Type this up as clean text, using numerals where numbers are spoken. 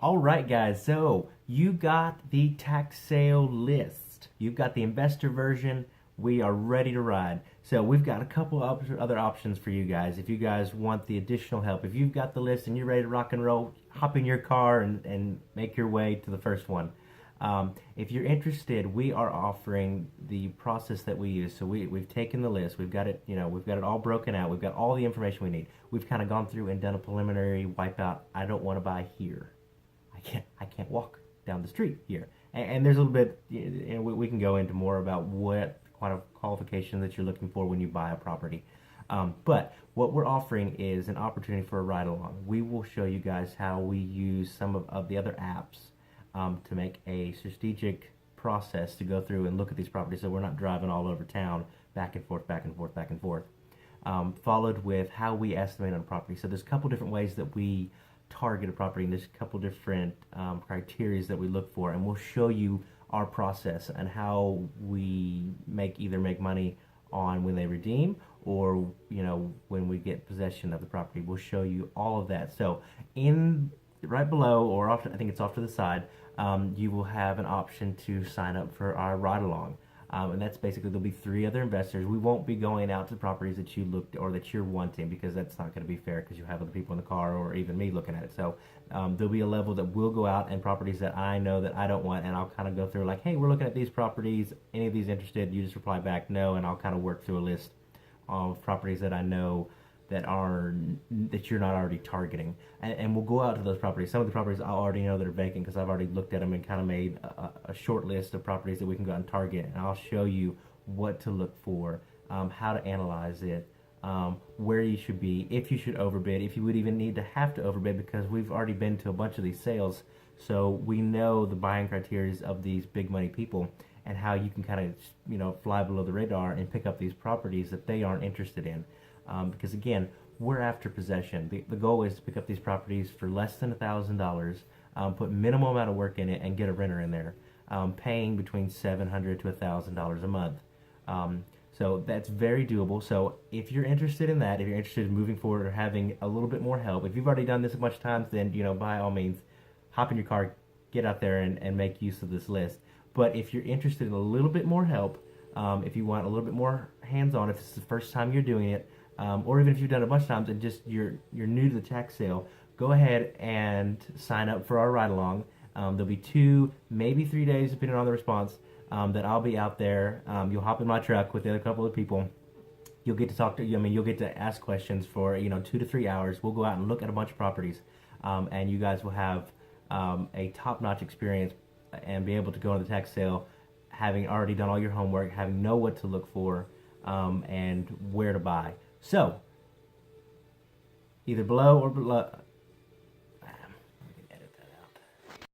All right, guys. So you got the tax sale list. You've got the investor version. We are ready to ride. So we've got a couple of other options for you guys. If you guys want the additional help, if you've got the list and you're ready to rock and roll, hop in your car and make your way to the first one. If you're interested, we are offering the process that we use. So we've taken the list, we've got it, we've got it all broken out, we've got all the information we need. We've kind of gone through and done a preliminary wipeout. I don't want to buy here. I can't walk down the street here. And there's a little bit, we can go into more about what kind of qualification that you're looking for when you buy a property. But what we're offering is an opportunity for a ride along. We will show you guys how we use some of the other apps to make a strategic process to go through and look at these properties so we're not driving all over town back and forth, back and forth, back and forth. Followed with how we estimate on a property. So there's a couple different ways that we target a property, and there's a couple different criteria that we look for, and we'll show you our process and how we either make money on when they redeem or when we get possession of the property. We'll show you all of that. So in right below, or off, I think it's off to the side, you will have an option to sign up for our ride along. And that's basically, there'll be 3 other investors. We won't be going out to the properties that you looked or that you're wanting, because that's not going to be fair, because you have other people in the car or even me looking at it. So there'll be a level that we'll go out and properties that I know that I don't want, and I'll kind of go through like, hey, we're looking at these properties. Any of these interested? You just reply back no, and I'll kind of work through a list of properties that I know that you're not already targeting, and we'll go out to those properties. Some of the properties I already know that are vacant because I've already looked at them and kind of made a short list of properties that we can go out and target, and I'll show you what to look for, how to analyze it, where you should be, if you should overbid, if you would even need to have to overbid, because we've already been to a bunch of these sales, so we know the buying criteria of these big money people and how you can kind of fly below the radar and pick up these properties that they aren't interested in. Because again, we're after possession. The goal is to pick up these properties for less than $1,000, put minimal amount of work in it, and get a renter in there, paying between $700 to $1,000 a month. So that's very doable. So if you're interested in that, if you're interested in moving forward or having a little bit more help, if you've already done this a bunch of times, then by all means, hop in your car, get out there and make use of this list. But if you're interested in a little bit more help, if you want a little bit more hands-on, if it's the first time you're doing it, or even if you've done it a bunch of times and just you're new to the tax sale, go ahead and sign up for our ride along. There'll be 2, maybe 3 days, depending on the response, that I'll be out there. You'll hop in my truck with the other couple of people. You'll get to talk to, you'll get to ask questions for 2 to 3 hours. We'll go out and look at a bunch of properties, and you guys will have a top-notch experience and be able to go to the tax sale having already done all your homework, having know what to look for, and where to buy. So, either below or